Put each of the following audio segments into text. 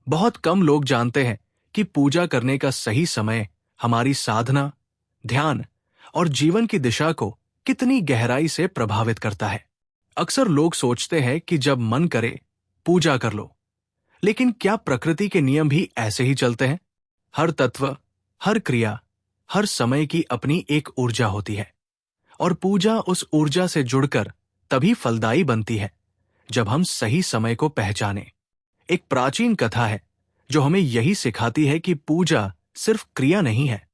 बहुत कम लोग जानते हैं कि पूजा करने का सही समय हमारी साधना, ध्यान और जीवन की दिशा को कितनी गहराई से प्रभावित करता है। अक्सर लोग सोचते हैं कि जब मन करे पूजा कर लो, लेकिन क्या प्रकृति के नियम भी ऐसे ही चलते हैं? हर तत्व, हर क्रिया, हर समय की अपनी एक ऊर्जा होती है और पूजा उस ऊर्जा से जुड़कर तभी फलदायी बनती है जब हम सही समय को पहचाने। एक प्राचीन कथा है जो हमें यही सिखाती है कि पूजा सिर्फ क्रिया नहीं है,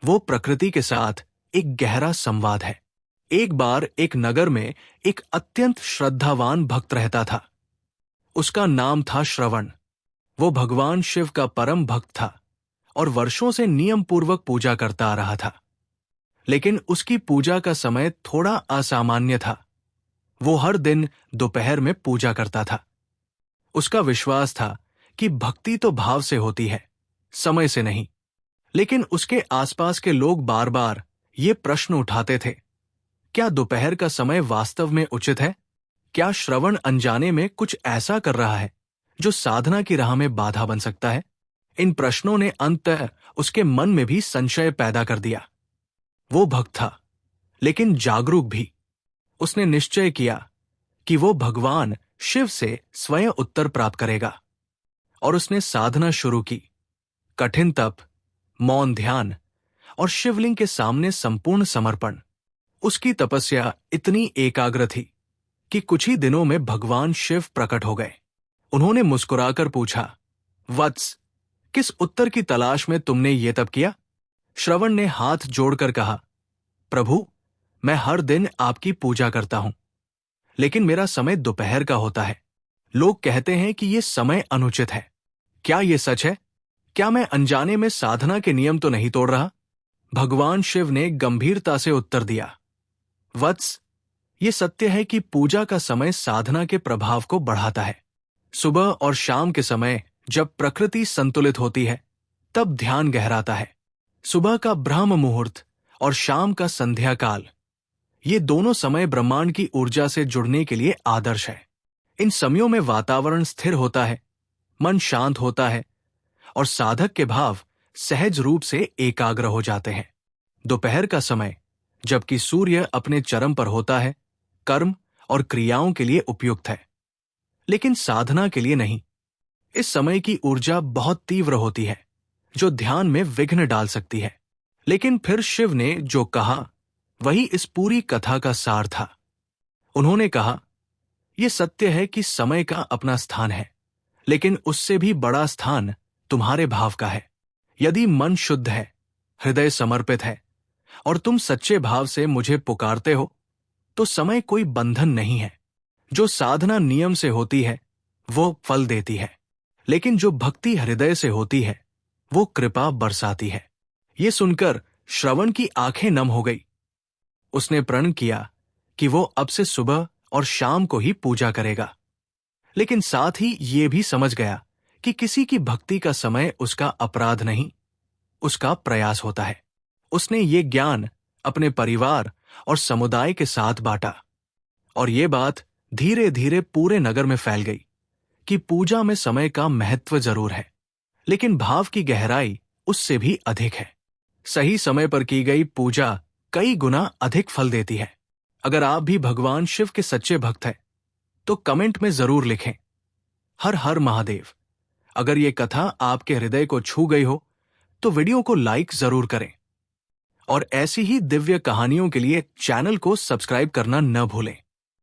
वो प्रकृति के साथ एक गहरा संवाद है। एक बार एक नगर में एक अत्यंत श्रद्धावान भक्त रहता था। उसका नाम था श्रवण। वो भगवान शिव का परम भक्त था और वर्षों से नियम पूर्वक पूजा करता आ रहा था। लेकिन उसकी पूजा का समय थोड़ा असामान्य था। वो हर दिन दोपहर में पूजा करता था। उसका विश्वास था कि भक्ति तो भाव से होती है, समय से नहीं। लेकिन उसके आसपास के लोग बार बार ये प्रश्न उठाते थे, क्या दोपहर का समय वास्तव में उचित है? क्या श्रवण अनजाने में कुछ ऐसा कर रहा है जो साधना की राह में बाधा बन सकता है? इन प्रश्नों ने अंततः उसके मन में भी संशय पैदा कर दिया। वो भक्त था, लेकिन जागरूक भी। उसने निश्चय किया कि वो भगवान शिव से स्वयं उत्तर प्राप्त करेगा और उसने साधना शुरू की। कठिन तप, मौन ध्यान और शिवलिंग के सामने संपूर्ण समर्पण। उसकी तपस्या इतनी एकाग्र थी कि कुछ ही दिनों में भगवान शिव प्रकट हो गए। उन्होंने मुस्कुराकर पूछा, वत्स, किस उत्तर की तलाश में तुमने ये तप किया? श्रवण ने हाथ जोड़कर कहा, प्रभु, मैं हर दिन आपकी पूजा करता हूं, लेकिन मेरा समय दोपहर का होता है। लोग कहते हैं कि यह समय अनुचित है। क्या यह सच है? क्या मैं अनजाने में साधना के नियम तो नहीं तोड़ रहा? भगवान शिव ने गंभीरता से उत्तर दिया, वत्स, ये सत्य है कि पूजा का समय साधना के प्रभाव को बढ़ाता है। सुबह और शाम के समय जब प्रकृति संतुलित होती है, तब ध्यान गहराता है। सुबह का ब्रह्म मुहूर्त और शाम का संध्या काल, ये दोनों समय ब्रह्मांड की ऊर्जा से जुड़ने के लिए आदर्श है। इन समयों में वातावरण स्थिर होता है, मन शांत होता है और साधक के भाव सहज रूप से एकाग्र हो जाते हैं। दोपहर का समय, जबकि सूर्य अपने चरम पर होता है, कर्म और क्रियाओं के लिए उपयुक्त है, लेकिन साधना के लिए नहीं। इस समय की ऊर्जा बहुत तीव्र होती है, जो ध्यान में विघ्न डाल सकती है। लेकिन फिर शिव ने जो कहा वही इस पूरी कथा का सार था। उन्होंने कहा, यह सत्य है कि समय का अपना स्थान है, लेकिन उससे भी बड़ा स्थान तुम्हारे भाव का है। यदि मन शुद्ध है, हृदय समर्पित है और तुम सच्चे भाव से मुझे पुकारते हो, तो समय कोई बंधन नहीं है। जो साधना नियम से होती है वो फल देती है, लेकिन जो भक्ति हृदय से होती है वो कृपा बरसाती है। ये सुनकर श्रवण की आंखें नम हो गई। उसने प्रण किया कि वो अब से सुबह और शाम को ही पूजा करेगा, लेकिन साथ ही ये भी समझ गया कि किसी की भक्ति का समय उसका अपराध नहीं, उसका प्रयास होता है। उसने ये ज्ञान अपने परिवार और समुदाय के साथ बांटा और ये बात धीरे धीरे पूरे नगर में फैल गई कि पूजा में समय का महत्व जरूर है, लेकिन भाव की गहराई उससे भी अधिक है। सही समय पर की गई पूजा कई गुना अधिक फल देती है। अगर आप भी भगवान शिव के सच्चे भक्त हैं, तो कमेंट में जरूर लिखें, हर हर महादेव। अगर ये कथा आपके हृदय को छू गई हो तो वीडियो को लाइक जरूर करें और ऐसी ही दिव्य कहानियों के लिए चैनल को सब्सक्राइब करना न भूलें।